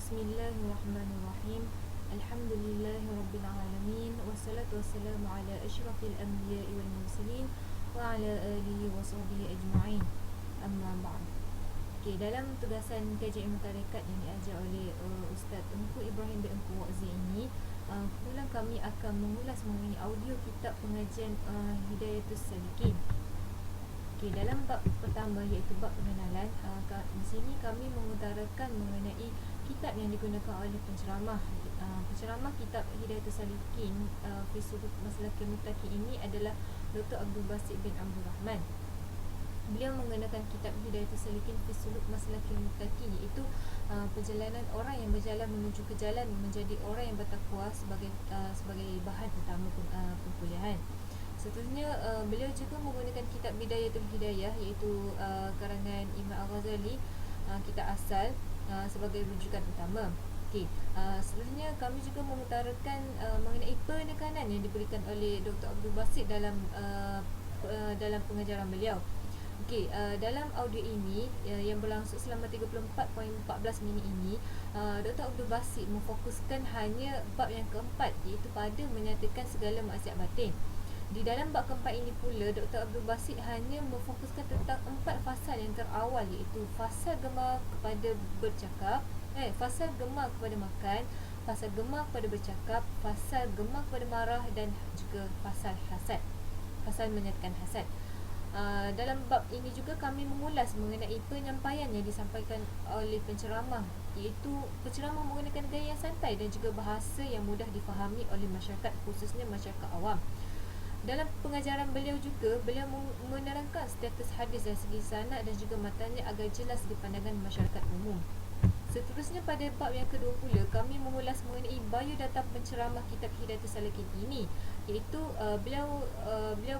Bismillahirrahmanirrahim. Alhamdulillahirabbil wassalatu wassalamu ala asyrafil anbiya'i wal mursalin wa ala alihi wa sahbihi ajma'in. Amma ba'd. Okey, dalam tugasan kajian ilmu tarekat yang diajar oleh Ustaz Engku Ibrahim bin Engku Waqzi ini, kumpulan kami akan mengulas mengenai audio kitab pengajian Hidayatus Salikin. Okey, dalam bab pertama iaitu bab pengenalan, di sini kami mengutarakan mengenai kitab yang digunakan oleh penceramah. Penceramah kitab Hidayatus Salikin fi Suluk Maslakil Muttaqin ini adalah Dr. Abdul Basit bin Abdul Rahman. Beliau menggunakan kitab Hidayatus Salikin fi Suluk Maslakil Muttaqin, iaitu perjalanan orang yang berjalan menuju ke jalan menjadi orang yang bertakwa sebagai bahan utama perkuliahan. Seterusnya, beliau juga menggunakan kitab Bidayatul Hidayah, iaitu karangan Imam Al-Ghazali, kitab asal, sebagai rujukan utama. Okey, seterusnya kami juga mengutarakan mengenai penekanan yang diberikan oleh Dr. Abdul Basit dalam pengajaran beliau. Okey, dalam audio ini yang berlangsung selama 34.14 minit ini, Dr. Abdul Basit memfokuskan hanya bab yang keempat, iaitu pada menyatakan segala maksiat batin. Di dalam bab keempat ini pula, Dr. Abdul Basit hanya memfokuskan tentang 4 fasal yang terawal, iaitu fasal gemar kepada bercakap, fasal gemar kepada makan, fasal gemar kepada bercakap, fasal gemar kepada marah, dan juga fasal hasad, fasal menyatakan hasad. Dalam bab ini juga kami mengulas mengenai penyampaian yang disampaikan oleh penceramah, iaitu penceramah menggunakan gaya yang santai dan juga bahasa yang mudah difahami oleh masyarakat, khususnya masyarakat awam. Dalam pengajaran beliau juga, beliau menerangkan status hadis dari segi sanad dan juga matanya agar jelas di pandangan masyarakat umum. Seterusnya, pada bab yang kedua pula, kami mengulas mengenai biodata penceramah kitab Hidayatus Salikin ini, iaitu beliau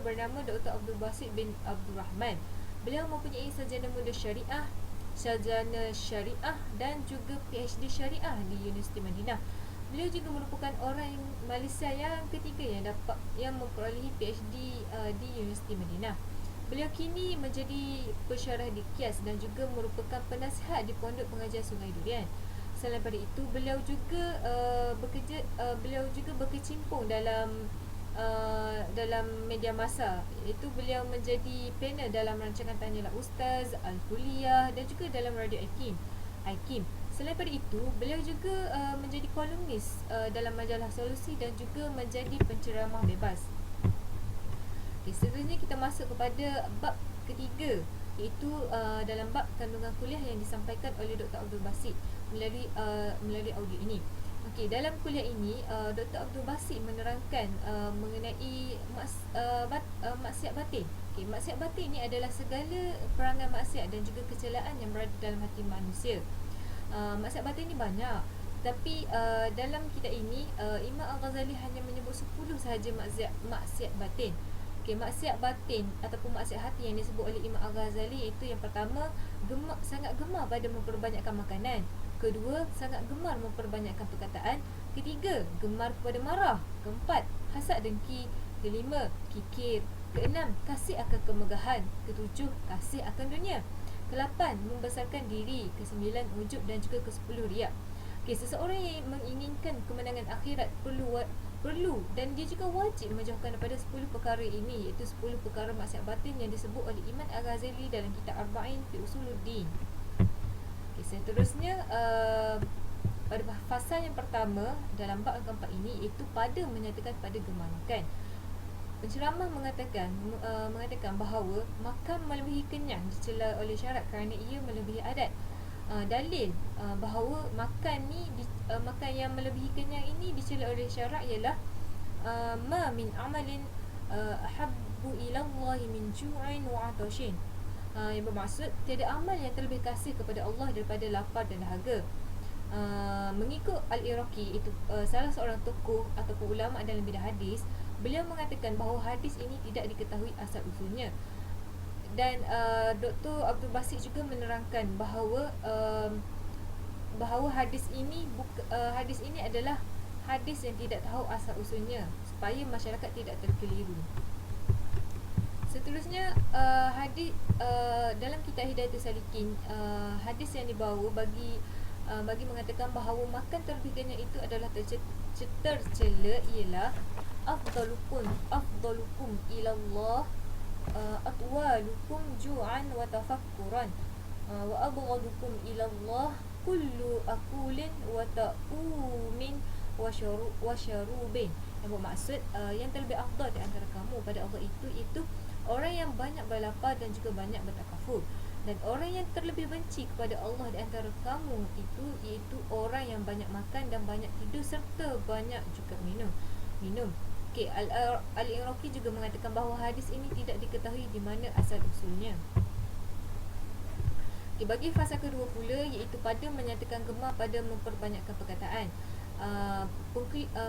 bernama Dr. Abdul Basit bin Abdul Rahman. Beliau mempunyai sarjana muda syariah, sarjana syariah dan juga PhD syariah di Universiti Madinah. Beliau juga merupakan orang Malaysia yang ketiga yang memperolehi PhD di Universiti Madinah. Beliau kini menjadi pensyarah di KIAS dan juga merupakan penasihat di Pondok Pengajian Sungai Durian. Selain daripada itu, beliau juga berkecimpung dalam media massa, iaitu beliau menjadi panel dalam rancangan Tanyalah Ustaz, Al-Kuliah dan juga dalam Radio IKIM. Selain daripada itu, beliau juga menjadi kolumnis dalam majalah Solusi dan juga menjadi penceramah bebas. Okay, seterusnya kita masuk kepada bab ketiga, iaitu dalam bab kandungan kuliah yang disampaikan oleh Dr. Abdul Basit melalui audio ini. Okey, dalam kuliah ini Dr. Abdul Basit menerangkan mengenai maksiat batin. Okey, maksiat batin ini adalah segala perangai maksiat dan juga kecelaan yang berada dalam hati manusia. Maksiat batin ni banyak, tapi dalam kitab ini Imam Al-Ghazali hanya menyebut 10 sahaja maksiat batin. Okey, maksiat batin ataupun maksiat hati yang disebut oleh Imam Al-Ghazali, iaitu yang pertama, sangat gemar pada memperbanyakkan makanan. Kedua, sangat gemar memperbanyakkan perkataan. Ketiga, gemar kepada marah. Keempat, hasad dengki. Kelima, kikir. Keenam, kasih akan kemegahan. Ketujuh, kasih akan dunia. Ke-8, membesarkan diri. Ke-9, ujub dan juga ke-10, riak. Okey, seseorang yang menginginkan kemenangan akhirat perlu dan dia juga wajib menjauhkan daripada 10 perkara ini, iaitu 10 perkara maksiat batin yang disebut oleh Imam Al-Ghazali dalam kitab Arba'in fi Usuluddin. Okey, seterusnya pada fasal yang pertama dalam bab keempat ini, iaitu pada menyatakan pada gemar makan. Penceramah mengatakan bahawa makan melebihi kenyang dicela oleh syarak kerana ia melebihi adat. Dalil bahawa makan yang melebihi kenyang ini dicela oleh syarak ialah ma min amalin ahabbu ila Allah min ju'in wa 'atashin. Yang bermaksud tiada amal yang terlebih kasih kepada Allah daripada lapar dan dahaga. Mengikut Al-Iraqi, itu salah seorang tokoh ataupun ulama dalam bidang hadis, beliau mengatakan bahawa hadis ini tidak diketahui asal usulnya. Dan Dr. Abdul Basit juga menerangkan bahawa hadis ini adalah hadis yang tidak tahu asal usulnya, supaya masyarakat tidak terkeliru. Seterusnya, hadis dalam kitab Hidayatus Salikin, hadis yang dibawa bagi bagi mengatakan bahawa makan terlebih kenyang itu adalah tercela ialah afdalukum ilallah atwalukum ju'an wa tafakkuran wa abghadukum ilallah kullu akulin wa ta'umin wa syarubin. Yang bermaksud yang terlebih afdal di antara kamu pada Allah itu orang yang banyak berlapar dan juga banyak bertakafur. Dan orang yang terlebih benci kepada Allah di antara kamu itu iaitu orang yang banyak makan dan banyak tidur serta banyak juga minum. Okey, Al-Iraqi juga mengatakan bahawa hadis ini tidak diketahui di mana asal usulnya. Okay, bagi fasa kedua pula iaitu pada menyatakan gemar pada memperbanyakkan perkataan.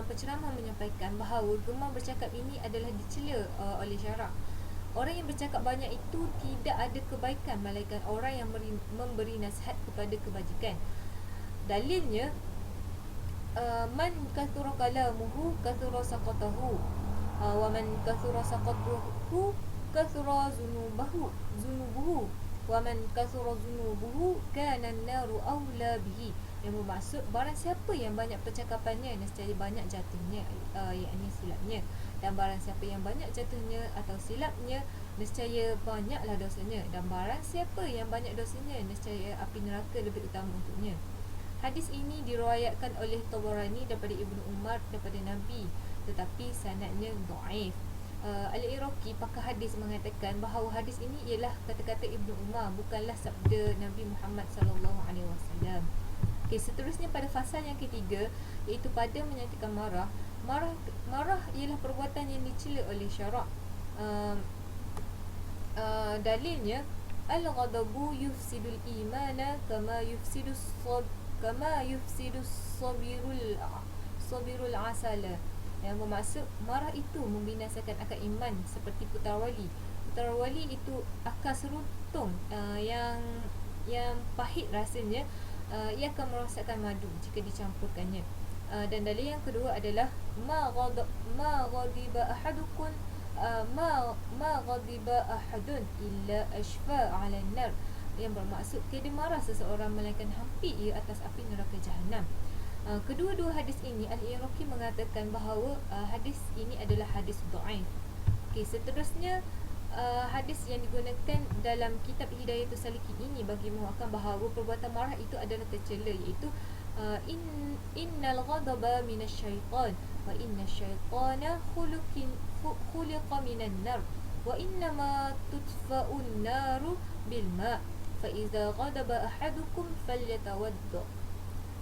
Penceramah menyampaikan bahawa gemar bercakap ini adalah dicela oleh syarak. Orang yang bercakap banyak itu tidak ada kebaikan melainkan orang yang memberi nasihat kepada kebajikan. Dalilnya man kathura kalamuhu kathura saqatahu wa man kathura saqatuhu kathura zunubuhu wa man kathura zunubuhu kana an-naru awla bihi. Yang bermaksud barang siapa yang banyak percakapannya nescaya banyak jatuhnya, yakni silapnya, dan barang siapa yang banyak jatuhnya atau silapnya nescaya banyaklah dosanya, dan barang siapa yang banyak dosanya nescaya api neraka lebih utama untuknya. Hadis ini diriwayatkan oleh Tabarani daripada Ibnu Umar daripada Nabi, tetapi sanadnya dhaif. Al-Iraqi pakar hadis mengatakan bahawa hadis ini ialah kata-kata Ibnu Umar, bukanlah sabda Nabi Muhammad sallallahu alaihi wasallam. Okey, seterusnya pada fasal yang ketiga iaitu pada menyatakan marah ialah perbuatan yang dicela oleh syarak. Dalilnya al-ghadabu yufsidul imana kama yufsidus sabirul asala. Yang bermaksud marah itu membinasakan akal iman seperti putar wali. Putar wali itu akar seruntung yang pahit rasanya, ia akan merosakkan madu jika dicampurkannya. Dan dalil yang kedua adalah ma ghadiba ahadun illa ashfa 'ala an-nar. Yang bermaksud tiada marah seseorang melainkan hampir ia atas api neraka jahanam. Kedua-dua hadis ini Al-Iraqi mengatakan bahawa hadis ini adalah hadis dhaif. Okey, seterusnya hadis yang digunakan dalam kitab Hidayatus Salikin ini bagi menguatkan bahawa perbuatan marah itu adalah tercela, iaitu innal ghadaba minasyaitan wa innasyaitana khuliqa minan nar wa innama tudfa'un naru bil ma' fa idza ghadaba ahadukum falyatawadda.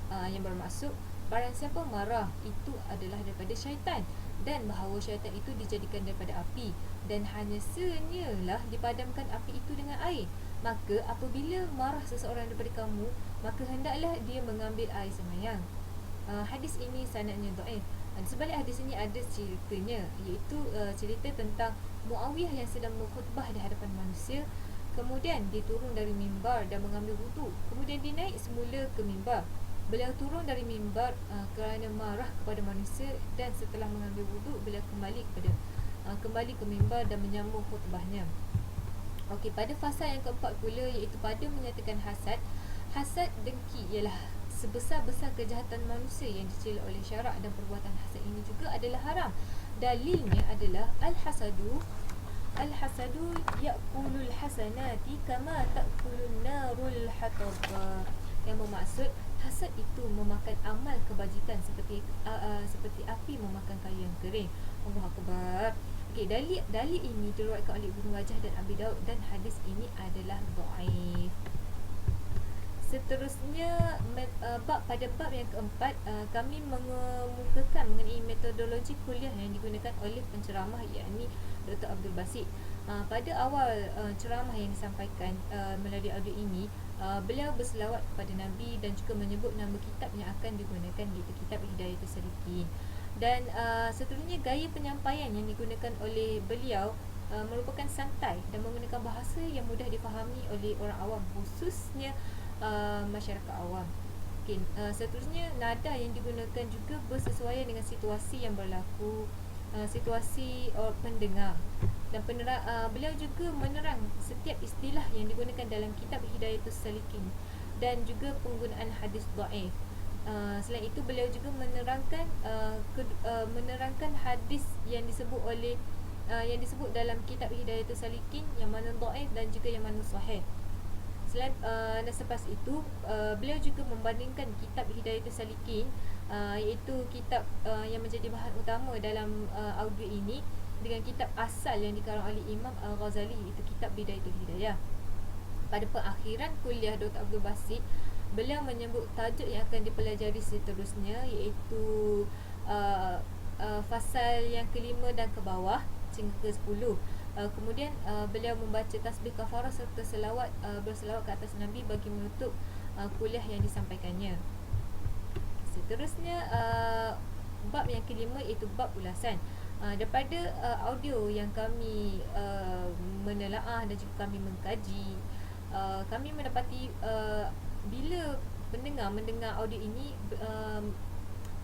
Yang bermaksud barang siapa marah itu adalah daripada syaitan, dan bahawa syaitan itu dijadikan daripada api, dan hanya senyalah dipadamkan api itu dengan air. Maka apabila marah seseorang daripada kamu, maka hendaklah dia mengambil air semayang. Hadis ini sanadnya dhaif. Sebalik hadis ini ada ceritanya, iaitu cerita tentang Muawiyah yang sedang berkhutbah di hadapan manusia. Kemudian dia turun dari mimbar dan mengambil wudu. Kemudian dia naik semula ke mimbar. Beliau turun dari mimbar kerana marah kepada manusia, dan setelah mengambil wudu beliau kembali ke mimbar dan menyambung khutbahnya. Okey, pada fasa yang keempat pula iaitu pada menyatakan hasad. Hasad dengki ialah sebesar-besar kejahatan manusia yang dicela oleh syarak, dan perbuatan hasad ini juga adalah haram. Dalilnya adalah al-hasadu ya'kulul hasanati kama ta'kulun narul hatabba. Yang bermaksud hasad itu memakan amal kebajikan seperti api memakan kayu yang kering. Allahu Akbar. Okey, dalil ini diriwayatkan oleh Ibnu Majah dan Abi Daud, dan hadis ini adalah dhaif. Seterusnya pada bab yang keempat, kami mengemukakan mengenai metodologi kuliah yang digunakan oleh penceramah, yakni Dr. Abdul Basit. Pada awal ceramah yang disampaikan melalui audio ini, beliau berselawat kepada Nabi dan juga menyebut nama kitab yang akan digunakan, iaitu kitab Hidayatus Salikin. Dan seterusnya gaya penyampaian yang digunakan oleh beliau merupakan santai dan menggunakan bahasa yang mudah difahami oleh orang awam, khususnya masyarakat awam. Okay, seterusnya nada yang digunakan juga bersesuaian dengan situasi yang berlaku, situasi pendengar. Dan beliau juga menerang setiap istilah yang digunakan dalam kitab Hidayatus Salikin dan juga penggunaan hadis dhaif. Selain itu beliau juga menerangkan hadis yang disebut oleh yang disebut dalam kitab Hidayatul Salikin yang mana dhaif dan juga yang mana sahih. Dan selepas itu beliau juga membandingkan kitab Hidayatul Salikin, iaitu kitab yang menjadi bahan utama dalam audio ini, dengan kitab asal yang dikarang oleh Imam Al-Ghazali, iaitu kitab Bidayatul Hidayah. Pada perakhiran kuliah Dr. Abdul Basit, beliau menyebut tajuk yang akan dipelajari seterusnya, iaitu fasal yang kelima dan ke bawah sehingga ke-10. Kemudian beliau membaca tasbih kafarah serta berselawat ke atas Nabi bagi menutup kuliah yang disampaikannya. Seterusnya bab yang kelima, iaitu bab ulasan. Daripada audio yang kami menelaah dan juga kami mengkaji, kami mendapati bila pendengar mendengar audio ini,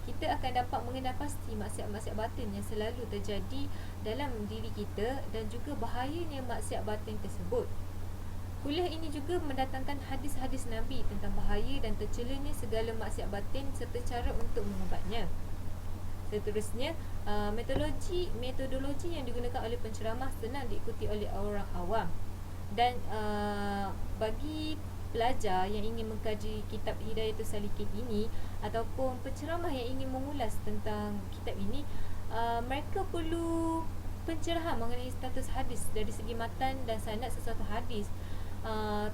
kita akan dapat mengenal pasti maksiat-maksiat batin yang selalu terjadi dalam diri kita dan juga bahayanya maksiat batin tersebut. Kuliah ini juga mendatangkan hadis-hadis Nabi tentang bahaya dan tercelanya segala maksiat batin serta cara untuk mengubatnya. Seterusnya, metodologi yang digunakan oleh penceramah senang diikuti oleh orang awam. Dan bagi pelajar yang ingin mengkaji kitab Hidayatul Salikin ini ataupun penceramah yang ingin mengulas tentang kitab ini, mereka perlu pencerahan mengenai status hadis dari segi matan dan sanad sesuatu hadis.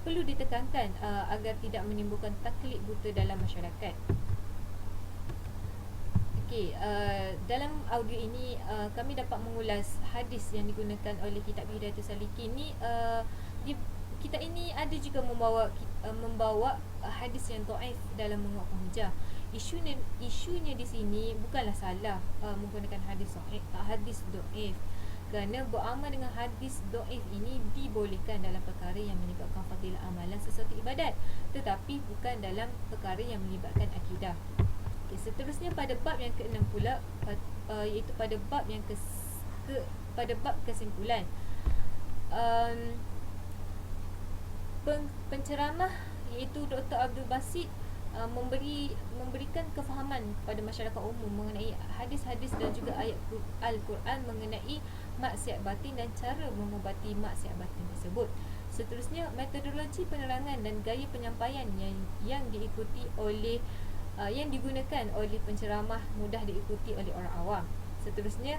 Perlu ditekankan agar tidak menimbulkan taklid buta dalam masyarakat. Dalam audio ini kami dapat mengulas hadis yang digunakan oleh kitab Hidayatul Salikin ni. Kitab ini ada juga membawa hadis yang dhaif dalam menguatkan hujah. Isunya di sini bukanlah salah menggunakan hadis dhaif, kerana beramal dengan hadis dhaif ini dibolehkan dalam perkara yang menyebabkan fadilah amalan sesuatu ibadat, tetapi bukan dalam perkara yang melibatkan akidah. Seterusnya pada bab yang ke-6 pula, iaitu pada bab yang pada bab kesimpulan. Penceramah iaitu Dr. Abdul Basit memberikan kefahaman pada masyarakat umum mengenai hadis-hadis dan juga ayat Al-Quran mengenai maksiat batin dan cara mengubati maksiat batin tersebut. Seterusnya, metodologi penerangan dan gaya penyampaian yang digunakan oleh penceramah mudah diikuti oleh orang awam. Seterusnya,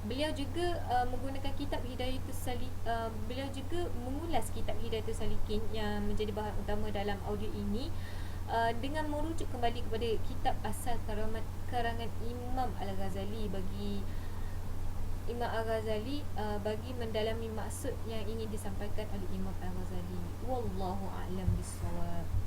beliau juga menggunakan kitab Hidayatul Salikin. Beliau juga mengulas kitab Hidayatul Salikin yang menjadi bahan utama dalam audio ini, dengan merujuk kembali kepada kitab asal karangan Imam Al-Ghazali bagi mendalami maksud yang ingin disampaikan oleh Imam Al-Ghazali. Wallahu a'lam bissawab.